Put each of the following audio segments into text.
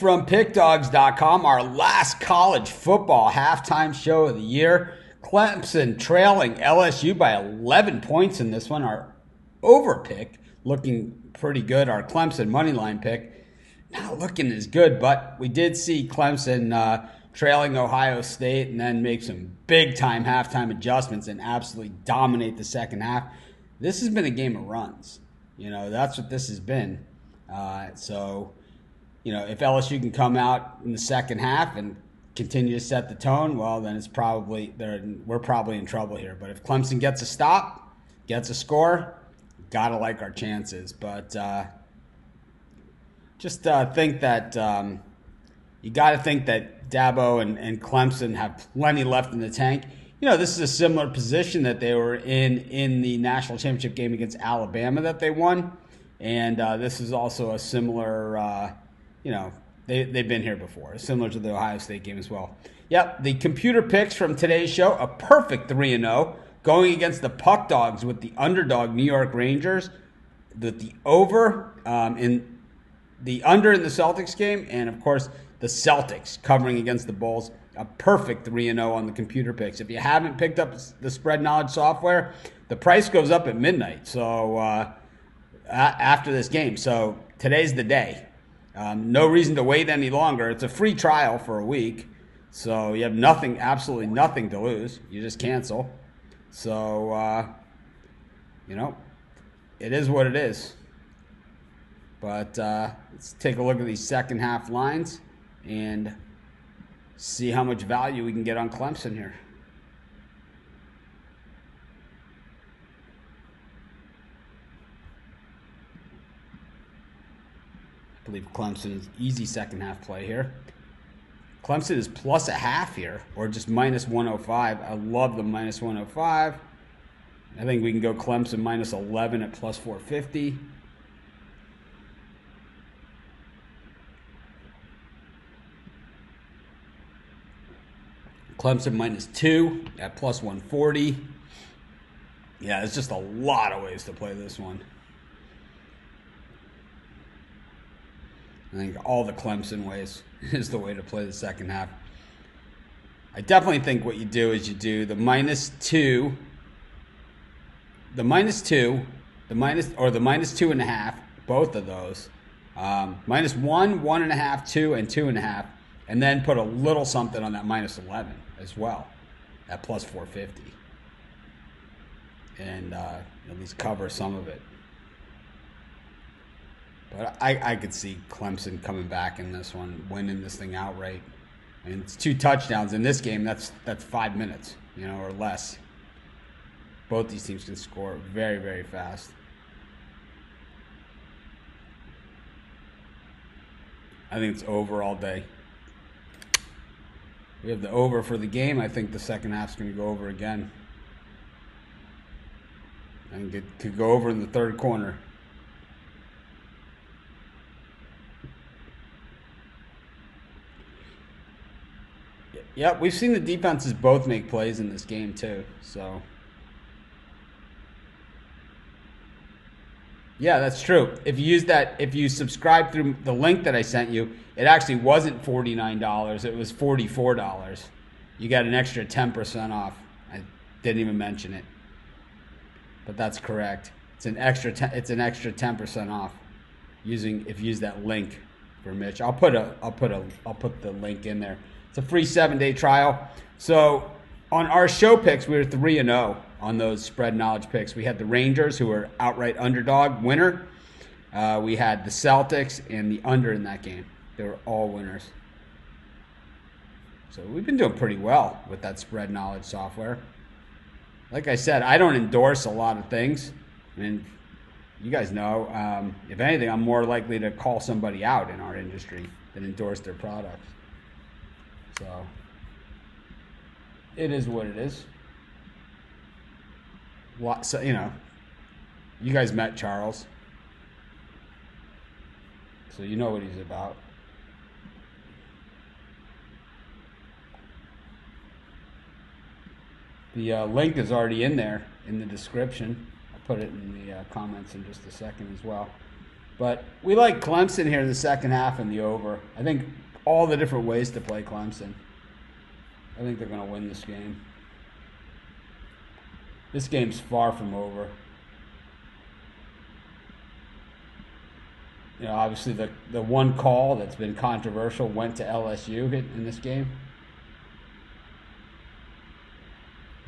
From pickdogs.com, our last college football halftime show of the year. Clemson trailing LSU by 11 points in this one. Our over pick looking pretty good. Our Clemson money line pick not looking as good, but we did see Clemson trailing Ohio State and then make some big time halftime adjustments and absolutely dominate the second half. This has been a game of runs. That's what this has been. If LSU can come out in the second half and continue to set the tone, well, then we're probably in trouble here. But if Clemson gets a stop, gets a score, gotta like our chances. But think that you got to think that Dabo and Clemson have plenty left in the tank. This is a similar position that they were in the national championship game against Alabama that they won, and this is also a similar. They've been here before, similar to the Ohio State game as well. Yep, the computer picks from today's show, a perfect 3-0, going against the Puck Dogs with the underdog New York Rangers, the over in the under in the Celtics game, and of course the Celtics covering against the Bulls. A perfect 3-0 on the computer picks. If you haven't picked up the Spread Knowledge software, the price goes up at midnight. So after this game, so today's the day. No reason to wait any longer. It's a free trial for a week. So you have absolutely nothing to lose. You just cancel. So, it is what it is. But let's take a look at these second half lines and see how much value we can get on Clemson here. I believe Clemson is easy second half play here. Clemson is plus a half here, or just minus 105. I love the minus 105. I think we can go Clemson minus 11 at plus 450. Clemson minus 2 at plus 140. Yeah, there's just a lot of ways to play this one. I think all the Clemson ways is the way to play the second half. I definitely think what you do is you do the minus 2, the minus 2.5, both of those. Minus 1, 1.5, 2, and 2.5. And then put a little something on that minus 11 as well at plus 450. And at least cover some of it. But I could see Clemson coming back in this one, winning this thing outright. I mean, it's 2 touchdowns in this game. That's 5 minutes, or less. Both these teams can score very, very fast. I think it's over all day. We have the over for the game. I think the second half's going to go over again. I think it could go over in the third corner. Yep, we've seen the defenses both make plays in this game too. So, yeah, that's true. If you subscribe through the link that I sent you, it actually wasn't $49. It was $44. You got an extra 10% off. I didn't even mention it, but that's correct. It's an extra 10% off if you use that link for Mitch. I'll put the link in there. It's a free 7-day trial. So on our show picks, we were 3-0 on those spread knowledge picks. We had the Rangers, who were outright underdog winner. We had the Celtics and the under in that game. They were all winners. So we've been doing pretty well with that spread knowledge software. Like I said, I don't endorse a lot of things. I mean, you guys know, if anything, I'm more likely to call somebody out in our industry than endorse their products. So it is what it is. So, you guys met Charles, so you know what he's about. The link is already in there in the description. I'll put it in the comments in just a second as well. But we like Clemson here in the second half and the over. I think all the different ways to play Clemson. I think they're going to win this game. This game's far from over. You know, obviously the one call that's been controversial went to LSU in this game.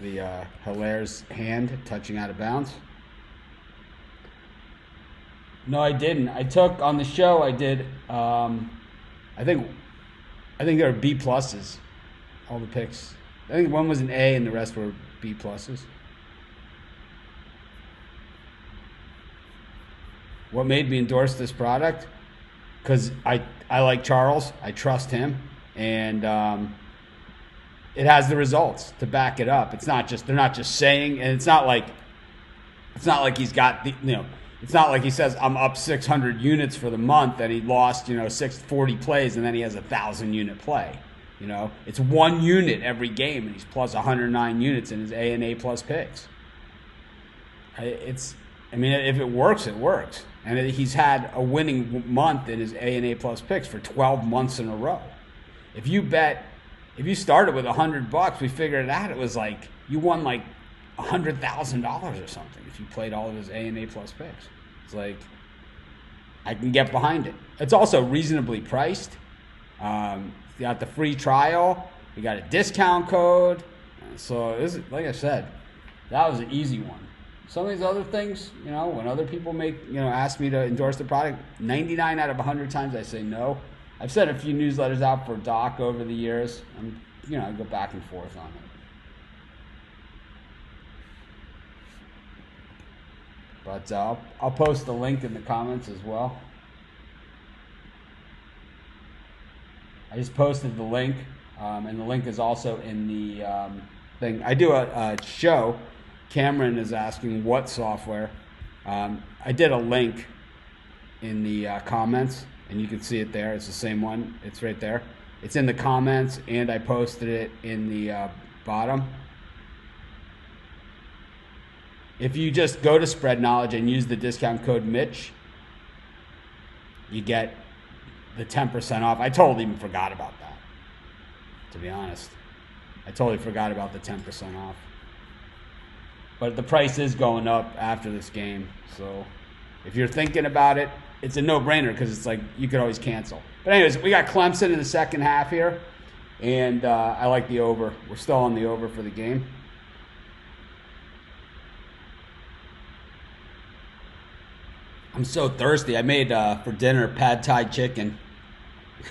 The Hilaire's hand touching out of bounds. No, I didn't. I took on the show. I did. I think there were B pluses. All the picks. I think one was an A and the rest were B pluses. What made me endorse this product? Because I like Charles. I trust him, and it has the results to back it up. It's not just they're not just saying, and it's not like he's got the It's not like he says I'm up 600 units for the month and he lost 640 plays and then he has 1,000 unit play. It's 1 unit every game and he's plus 109 units in his A and A plus picks. If it works, it works. And he's had a winning month in his A and A plus picks for 12 months in a row. If you started with $100, we figured it out. It was like you won like $100,000 or something if you played all of his A and A plus picks. It's like I can get behind it. It's also reasonably priced. You got the free trial. We got a discount code. So this is, like I said, that was an easy one. Some of these other things, when other people ask me to endorse the product, 99 out of 100 times I say no. I've sent a few newsletters out for Doc over the years. I go back and forth on it. But I'll post the link in the comments as well. I just posted the link, and the link is also in the thing. I do a show. Cameron is asking what software. I did a link in the comments, and you can see it there. It's the same one. It's right there. It's in the comments, and I posted it in the bottom. If you just go to Spread Knowledge and use the discount code Mitch, you get the 10% off. I totally even forgot about that, to be honest. I totally forgot about the 10% off. But the price is going up after this game. So if you're thinking about it, it's a no-brainer because it's like you could always cancel. But anyways, we got Clemson in the second half here. And I like the over. We're still on the over for the game. I'm so thirsty. I made for dinner pad thai chicken.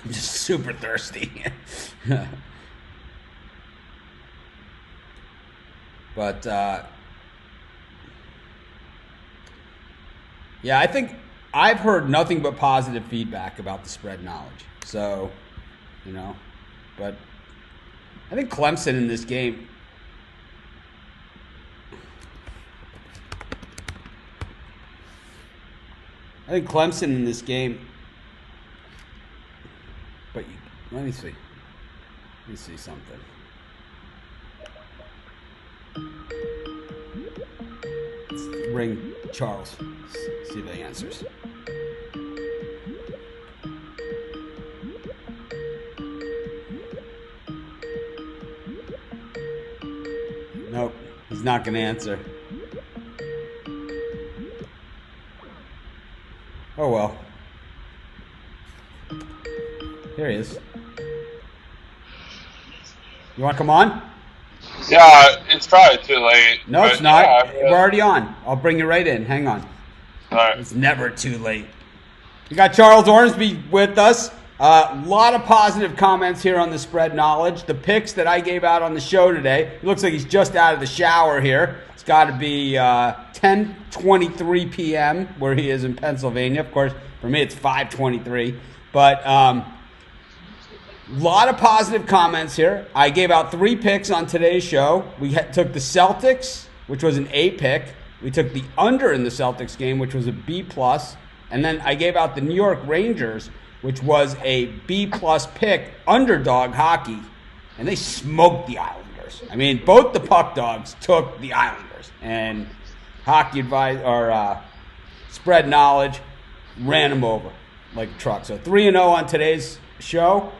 I'm just super thirsty. But yeah, I think I've heard nothing but positive feedback about the Spread Knowledge. So, but I think Clemson in this game. But let me see. Let me see something. Let's ring Charles. See if he answers. Nope, he's not going to answer. Oh well. Here he is. You want to come on? Yeah, it's probably too late. No, it's not. Yeah, we're already on. I'll bring you right in. Hang on. All right. It's never too late. We got Charles Ormsby with us. A lot of positive comments here on the Spread Knowledge. The picks that I gave out on the show today. It looks like he's just out of the shower here. It's got to be 10:23 p.m. where he is in Pennsylvania. Of course, for me it's 5:23. But lot of positive comments here. I gave out 3 picks on today's show. We took the Celtics, which was an A pick. We took the under in the Celtics game, which was a B+. And then I gave out the New York Rangers, which was a B+ pick, underdog hockey. And they smoked the Islanders. I mean, both the puck dogs took the Islanders. And Hockey Advice or Spread Knowledge ran them over like a truck. So 3-0 on today's show.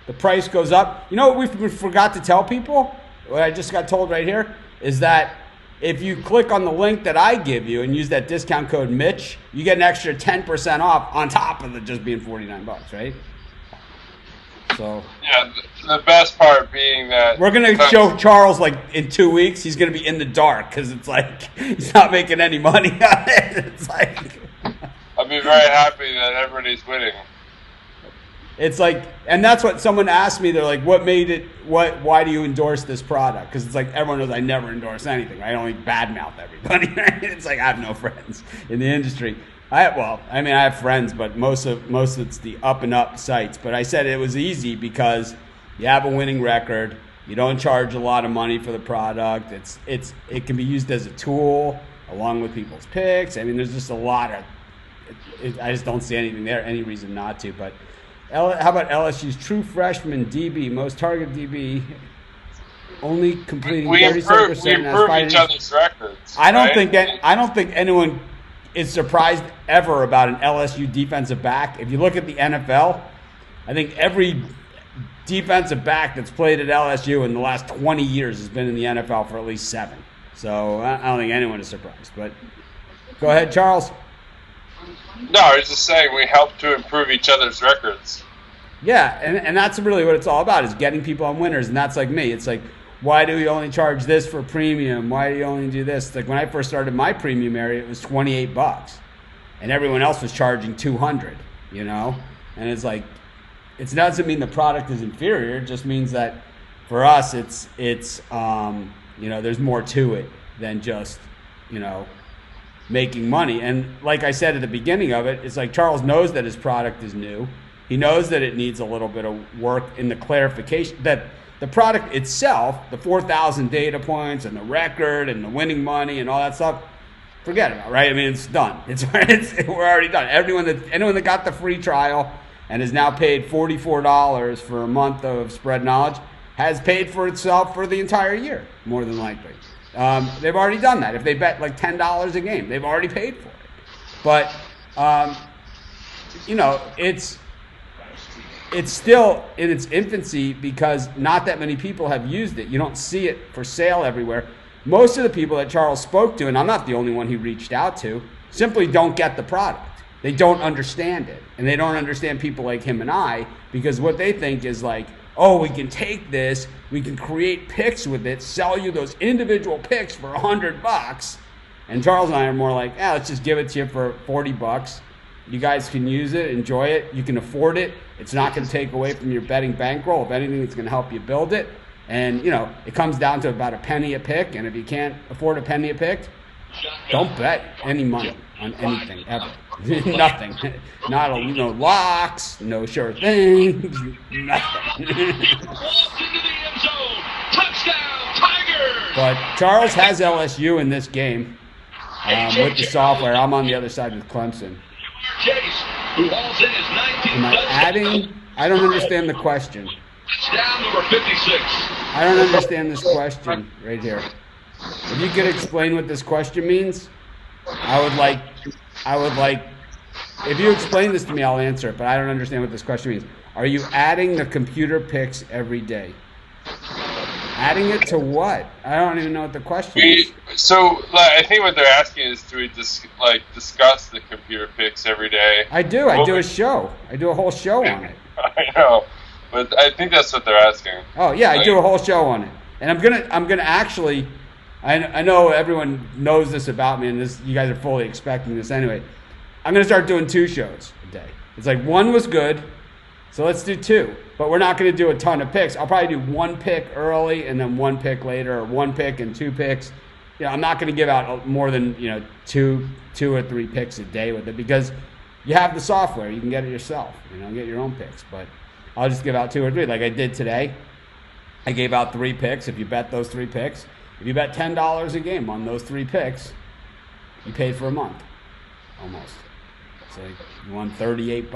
The price goes up. You know what we forgot to tell people? What I just got told right here is that if you click on the link that I give you and use that discount code Mitch, you get an extra 10% off on top of it just being $49, right? So yeah, the best part being that we're gonna show Charles like in 2 weeks he's gonna be in the dark because it's like he's not making any money on it. It's like I'll be very happy that everybody's winning. It's like, and that's what someone asked me. They're like, "What made it? Why do you endorse this product?" Because it's like everyone knows I never endorse anything. I only badmouth everybody. It's like I have no friends in the industry. I have friends, but most of it's the up and up sites. But I said it was easy because you have a winning record. You don't charge a lot of money for the product. It can be used as a tool along with people's picks. I mean, there's just a lot of. I just don't see anything there, any reason not to. But how about LSU's true freshman DB, most targeted DB, only completing 37%? We improve each other's records. I don't think anyone is surprised ever about an LSU defensive back. If you look at the NFL, I think every defensive back that's played at LSU in the last 20 years has been in the NFL for at least 7. So I don't think anyone is surprised. But go ahead, Charles. No, I was just saying we help to improve each other's records. Yeah, and that's really what it's all about, is getting people on winners. And that's like me. It's like, why do we only charge this for premium? Why do you only do this? Like when I first started my premium area, it was $28, and everyone else was charging $200. You know, and it's like, it doesn't mean the product is inferior. It just means that for us, it's there's more to it than just making money. And like I said at the beginning of it, it's like Charles knows that his product is new. He knows that it needs a little bit of work in the clarification that the product itself, the 4,000 data points and the record and the winning money and all that stuff, forget about, right? I mean, it's done. We're already done. Anyone that got the free trial and has now paid $44 for a month of spread knowledge has paid for itself for the entire year, more than likely. They've already done that. If they bet like $10 a game, they've already paid for it. But it's still in its infancy because not that many people have used it. You don't see it for sale everywhere. Most of the people that Charles spoke to, and I'm not the only one he reached out to, simply don't get the product. They don't understand it. And they don't understand people like him and I, because what they think is like, oh, we can take this, we can create picks with it, sell you those individual picks for $100. And Charles and I are more like, let's just give it to you for $40. You guys can use it, enjoy it. You can afford it. It's not going to take away from your betting bankroll. If anything, it's going to help you build it. And, it comes down to about a penny a pick. And if you can't afford a penny a pick, don't bet any money on anything ever. Nothing. Not locks, no sure things, nothing. But Charles has LSU in this game with the software. I'm on the other side with Clemson. Am I adding? I don't understand the question. I don't understand this question right here. If you could explain what this question means, I would like, if you explain this to me, I'll answer it, but I don't understand what this question means. Are you adding the computer picks every day? Adding it to what? I don't even know what the question is. So I think what they're asking is, do we discuss the computer picks every day? I do. I do a show. I do a whole show on it. I know, but I think that's what they're asking. Oh yeah, I do a whole show on it, and I'm gonna actually. I know everyone knows this about me, and you guys are fully expecting this anyway. I'm gonna start doing 2 shows a day. It's like one was good, so let's do 2. But we're not going to do a ton of picks. I'll probably do 1 pick early and then 1 pick later, or 1 pick and 2 picks. I'm not going to give out more than 2 or 3 picks a day with it, because you have the software. You can get it yourself. Get your own picks. But I'll just give out 2 or 3, like I did today. I gave out 3 picks. If you bet those 3 picks, if you bet $10 a game on those 3 picks, you paid for a month, almost. So you won $38.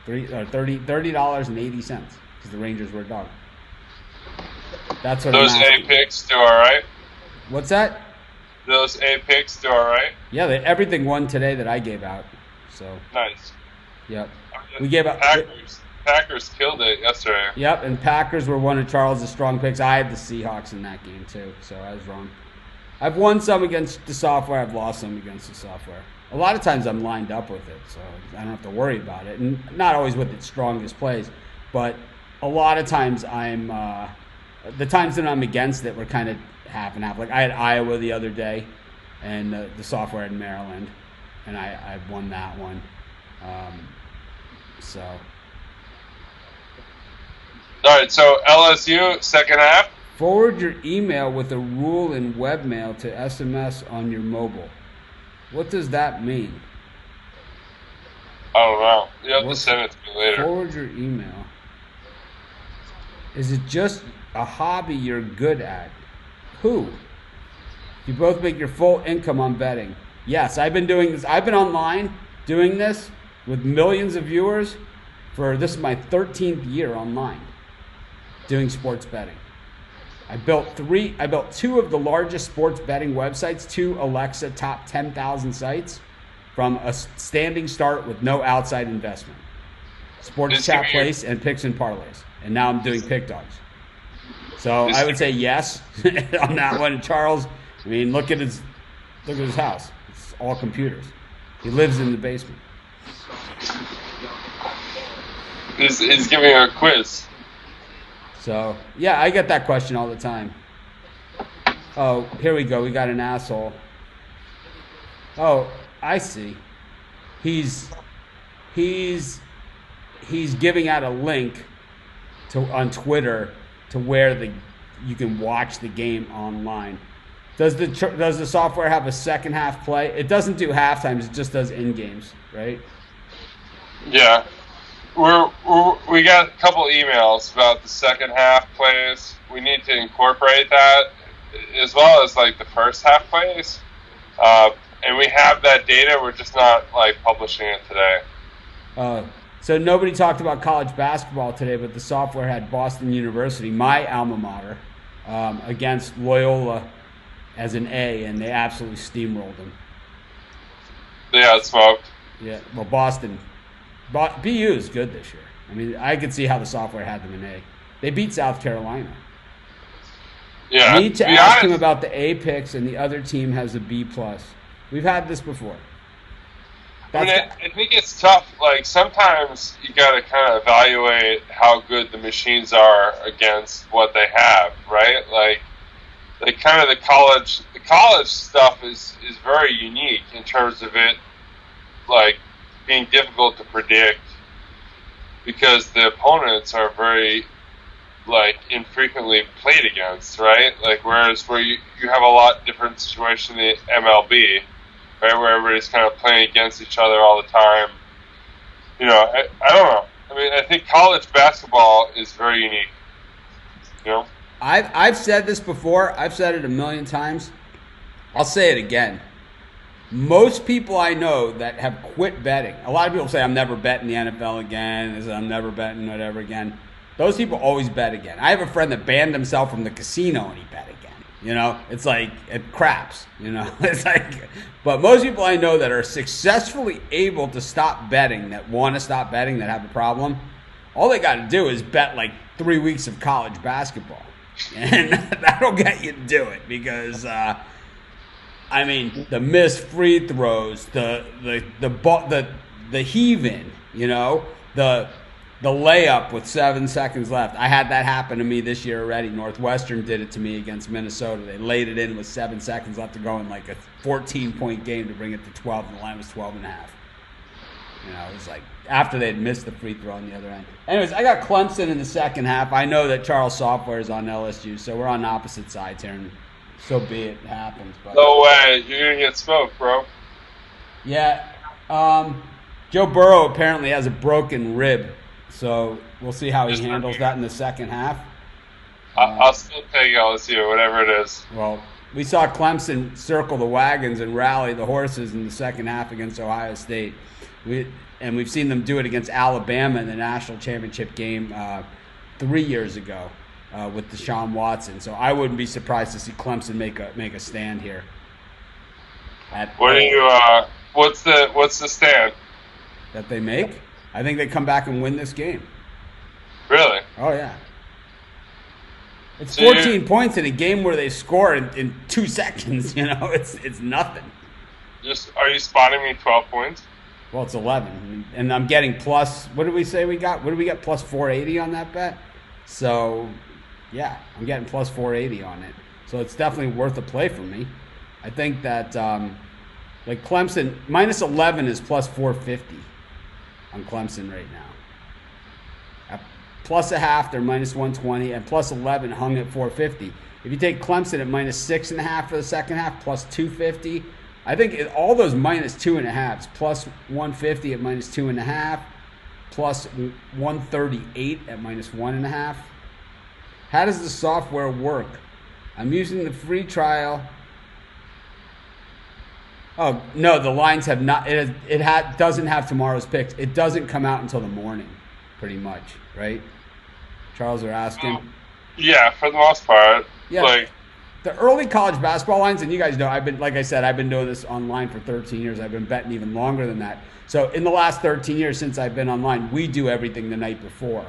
$30.80 because the Rangers were a dog. That's what those A picks do all right. What's that? Those A picks do all right. Yeah, everything won today that I gave out. So Nice. Yep. We gave up. Packers killed it yesterday. Yep, and Packers were one of Charles' strong picks. I had the Seahawks in that game too, so I was wrong. I've won some against the software. I've lost some against the software. A lot of times I'm lined up with it, so I don't have to worry about it. And not always with its strongest plays, but a lot of times the times that I'm against it were kind of half and half. Like I had Iowa the other day, and the software had Maryland, and I won that one. So. All right, so LSU second half. Forward your email with a rule in webmail to SMS on your mobile. What does that mean? I don't know. You have to send it to me later. Forward your email. Is it just a hobby you're good at? Who? You both make your full income on betting. Yes, I've been doing this. I've been online doing this with millions of viewers this is my 13th year online doing sports betting. I built two of the largest sports betting websites, 2 Alexa top 10,000 sites from a standing start with no outside investment. Sports Chat Place and Picks and Parlays. And now I'm doing Pick Dogs. So I would say yes on that one. Charles, I mean, look at his house. It's all computers. He lives in the basement. He's giving you a quiz. So, yeah, I get that question all the time. Oh, here we go. We got an asshole. Oh, I see. He's giving out a link on Twitter to where you can watch the game online. Does the software have a second half play? It doesn't do half times. It just does in games, right? Yeah. We got a couple emails about the second half plays. We need to incorporate that as well as like the first half plays. And we have that data. We're just not like publishing it today. So nobody talked about college basketball today, but the software had Boston University, my alma mater, against Loyola as an A, and they absolutely steamrolled them. They got smoked. Yeah, well, Boston. BU is good this year. I mean, I could see how the software had them in A. They beat South Carolina. Yeah. I need to ask him about the A picks, and the other team has a B+. We've had this before. I think it's tough. Like, sometimes you got to kind of evaluate how good the machines are against what they have, right? Like kind of the college stuff is very unique in terms of it, like, being difficult to predict because the opponents are very, like, infrequently played against, right? Like, whereas where you have a lot different situation in the MLB, right, where everybody's kind of playing against each other all the time. You know, I don't know. I mean, I think college basketball is very unique. You know? I've said this before. I've said it a million times. I'll say it again. Most people I know that have quit betting, a lot of people say, I'm never betting the NFL again, I'm never betting whatever again. Those people always bet again. I have a friend that banned himself from the casino and he bet again. You know, it's like, it craps, you know. It's like, but most people I know that are successfully able to stop betting, that want to stop betting, that have a problem, all they got to do is bet like 3 weeks of college basketball. And that'll get you to do it because, I mean, the missed free throws, the heave-in, you know, the layup with 7 seconds left. I had that happen to me this year already. Northwestern did it to me against Minnesota. They laid it in with 7 seconds left to go in like a 14-point game to bring it to 12, and the line was 12 and a half. You know, it was like after they'd missed the free throw on the other end. Anyways, I got Clemson in the second half. I know that Charles Software is on LSU, so we're on opposite sides here. And so be it, it happens. But. No way. You're going to get smoked, bro. Yeah. Joe Burrow apparently has a broken rib, so we'll see how he handles that in the second half. I'll still take LSU, whatever it is. Well, we saw Clemson circle the wagons and rally the horses in the second half against Ohio State. We've seen them do it against Alabama in the national championship game 3 years ago. With Deshaun Watson, so I wouldn't be surprised to see Clemson make a stand here. What's the stand? that they make. I think they come back and win this game. Really? Oh, yeah. It's 14 points in a game where they score in 2 seconds. You know, it's nothing. Are you spotting me 12 points? Well, it's 11, and I'm getting plus. What did we say we got? What did we get? Plus 480 on that bet. So, yeah, I'm getting plus 480 on it. So it's definitely worth a play for me. I think that like Clemson minus 11 is plus 450 on Clemson right now. At plus a half, they're minus 120, and plus 11 hung at 450. If you take Clemson at minus 6.5 for the second half, plus 250. I think all those minus 2.5s, plus 150 at minus 2.5, plus 138 at minus 1.5. How does the software work? I'm using the free trial. Oh no, the lines have not. It doesn't have tomorrow's picks. It doesn't come out until the morning, pretty much, right? Charles are asking. Yeah, for the most part. Yeah. Like, the early college basketball lines, and you guys know, I've been doing this online for 13 years. I've been betting even longer than that. So in the last 13 years since I've been online, we do everything the night before.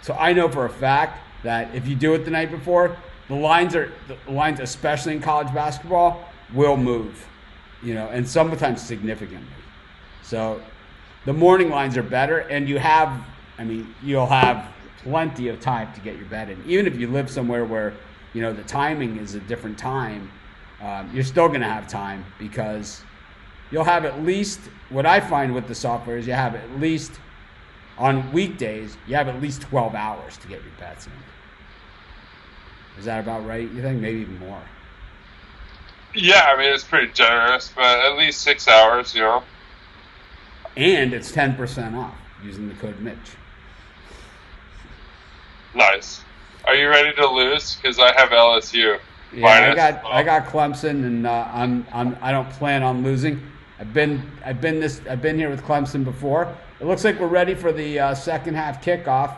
So I know for a fact that if you do it the night before, the lines, especially in college basketball, will move, you know, and sometimes significantly. So the morning lines are better, and you'll have plenty of time to get your bet in. Even if you live somewhere where, you know, the timing is a different time, you're still going to have time, because you'll have at least, what I find with the software is you have at least, on weekdays, you have at least 12 hours to get your bets in. Is that about right, you think? Maybe even more. Yeah, I mean, it's pretty generous, but at least 6 hours, you know. And it's 10% off using the code Mitch. Nice. Are you ready to lose? Because I have LSU. Yeah, I got Clemson, and I don't plan on losing. I've been here with Clemson before. It looks like we're ready for the second half kickoff.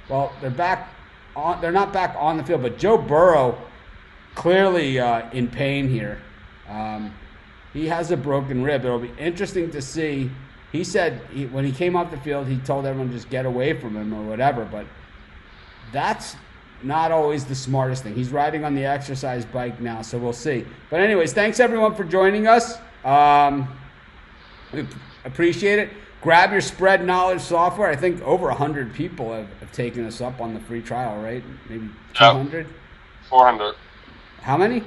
Well, they're not back on the field, but Joe Burrow clearly in pain here. He has a broken rib. It'll be interesting to see. He said when he came off the field, he told everyone to just get away from him or whatever, but that's not always the smartest thing. He's riding on the exercise bike now, so we'll see. But anyways, thanks everyone for joining us. We appreciate it. Grab your spread knowledge software. I think over 100 people have taken us up on the free trial, right? Maybe 200? 400. How many?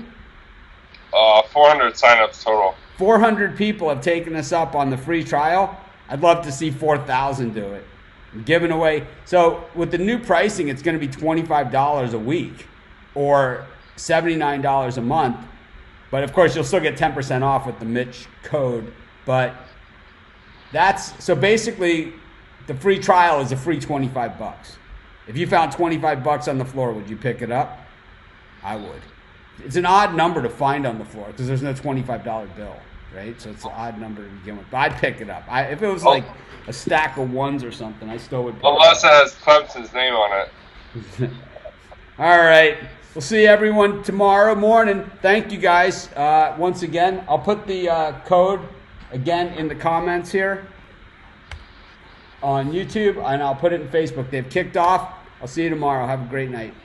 400 signups total. 400 people have taken us up on the free trial. I'd love to see 4,000 do it. I'm giving away. So with the new pricing, it's going to be $25 a week or $79 a month. But of course, you'll still get 10% off with the Mitch code. But so basically, the free trial is a free $25. If you found $25 on the floor, would you pick it up? I would. It's an odd number to find on the floor because there's no $25 bill, right? So it's an odd number to begin with. But I'd pick it up. If it was like a stack of ones or something, I still would pick Unless it has Clemson's name on it. All right. We'll see everyone tomorrow morning. Thank you, guys. Once again, I'll put the code again in the comments here on YouTube, and I'll put it in Facebook. They've kicked off. I'll see you tomorrow. Have a great night.